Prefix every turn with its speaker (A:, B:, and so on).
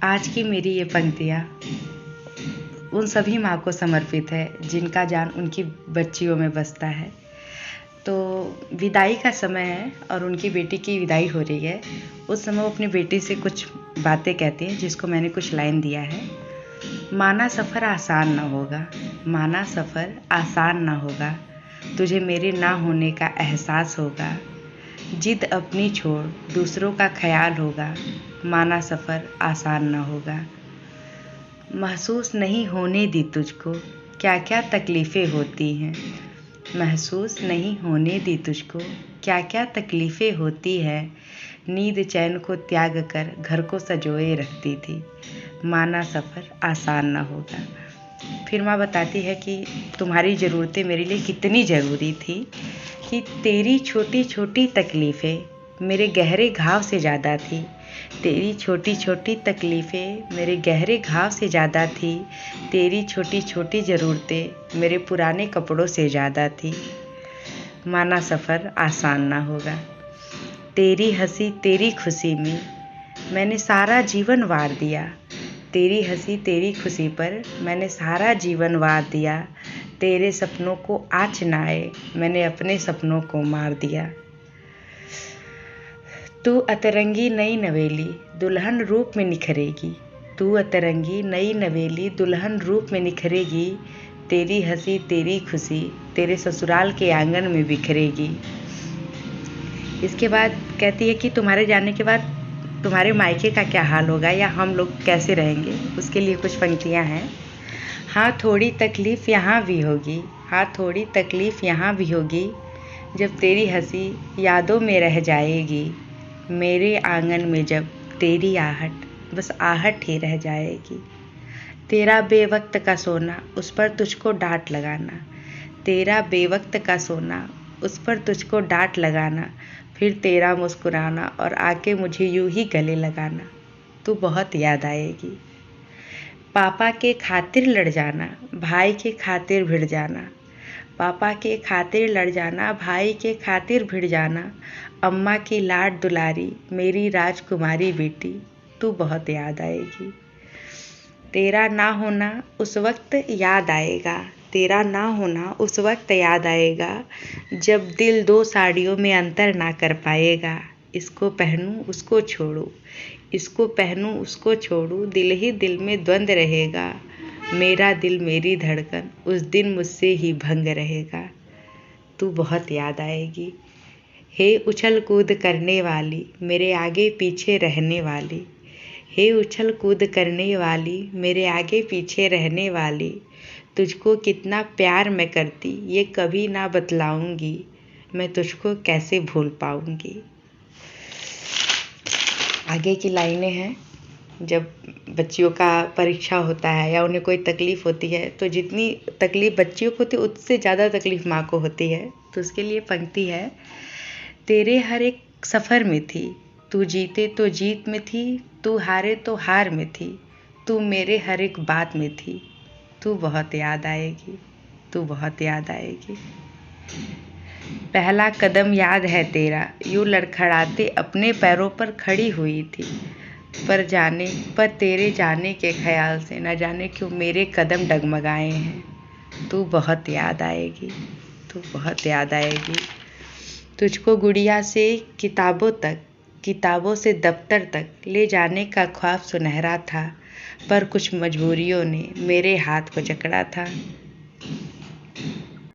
A: आज की मेरी ये पंक्तियाँ उन सभी माँ को समर्पित है जिनका जान उनकी बच्चियों में बसता है। तो विदाई का समय है और उनकी बेटी की विदाई हो रही है। उस समय वो अपनी बेटी से कुछ बातें कहती हैं, जिसको मैंने कुछ लाइन दिया है। माना सफ़र आसान ना होगा, माना सफ़र आसान ना होगा, तुझे मेरे ना होने का एहसास होगा। जिद अपनी छोड़ दूसरों का ख्याल होगा, माना सफ़र आसान ना होगा। महसूस नहीं होने दी तुझको क्या क्या तकलीफ़ें होती हैं, महसूस नहीं होने दी तुझको क्या क्या तकलीफ़ें होती है। नींद चैन को त्याग कर घर को संजोए रखती थी, माना सफ़र आसान ना होगा। फिर माँ बताती है कि तुम्हारी ज़रूरतें मेरे लिए कितनी ज़रूरी थी, कि तेरी छोटी छोटी तकलीफ़ें मेरे गहरे घाव से ज़्यादा थी, तेरी छोटी छोटी तकलीफ़ें मेरे गहरे घाव से ज़्यादा थी, तेरी छोटी छोटी ज़रूरतें मेरे पुराने कपड़ों से ज़्यादा थी, माना सफ़र आसान ना होगा। तेरी हंसी तेरी खुशी में मैंने सारा जीवन वार दिया, तेरी हंसी तेरी खुशी पर मैंने सारा जीवन वार दिया। तेरे सपनों को आँच ना आए मैंने अपने सपनों को मार दिया। तू अतरंगी नई नवेली दुल्हन रूप में निखरेगी, तू अतरंगी नई नवेली दुल्हन रूप में निखरेगी। तेरी हंसी तेरी खुशी तेरे ससुराल के आंगन में बिखरेगी। इसके बाद कहती है कि तुम्हारे जाने के बाद तुम्हारे मायके का क्या हाल होगा, या हम लोग कैसे रहेंगे। उसके लिए कुछ पंक्तियाँ हैं। हाँ थोड़ी तकलीफ़ यहाँ भी होगी, हाँ थोड़ी तकलीफ़ यहाँ भी होगी, जब तेरी हंसी यादों में रह जाएगी। मेरे आंगन में जब तेरी आहट बस आहट ही रह जाएगी। तेरा बेवक्त का सोना उस पर तुझको डांट लगाना, तेरा बेवक्त का सोना उस पर तुझको डांट लगाना, फिर तेरा मुस्कुराना और आके मुझे यूं ही गले लगाना, तू बहुत याद आएगी। पापा के खातिर लड़ जाना भाई के खातिर भिड़ जाना, पापा के खातिर लड़ जाना भाई के खातिर भिड़ जाना। अम्मा की लाड दुलारी मेरी राजकुमारी बेटी, तू बहुत याद आएगी। तेरा ना होना उस वक्त याद आएगा, तेरा ना होना उस वक्त याद आएगा, जब दिल दो साड़ियों में अंतर ना कर पाएगा। इसको पहनूं उसको छोड़ूं, इसको पहनूं उसको छोड़ूं, दिल ही दिल में द्वंद रहेगा। मेरा दिल मेरी धड़कन उस दिन मुझसे ही भंग रहेगा, तू बहुत याद आएगी। हे उछल कूद करने वाली मेरे आगे पीछे रहने वाली, हे उछल कूद करने वाली मेरे आगे पीछे रहने वाली, तुझको कितना प्यार मैं करती ये कभी ना बतलाऊंगी, मैं तुझको कैसे भूल पाऊंगी। आगे की लाइनें हैं। जब बच्चियों का परीक्षा होता है या उन्हें कोई तकलीफ़ होती है, तो जितनी तकलीफ़ बच्चियों को होती है उससे ज़्यादा तकलीफ़ माँ को होती है। तो उसके लिए पंक्ति है। तेरे हर एक सफ़र में थी, तू जीते तो जीत में थी, तू हारे तो हार में थी, तू मेरे हर एक बात में थी, तू बहुत याद आएगी, तू बहुत याद आएगी। पहला कदम याद है तेरा यूँ लड़खड़ाते अपने पैरों पर खड़ी हुई थी, पर तेरे जाने के ख्याल से न जाने क्यों मेरे कदम डगमगाए हैं, तू बहुत याद आएगी, तू बहुत याद आएगी। तुझको गुड़िया से किताबों तक, किताबों से दफ्तर तक ले जाने का ख्वाब सुनहरा था, पर कुछ मजबूरियों ने मेरे हाथ को जकड़ा था।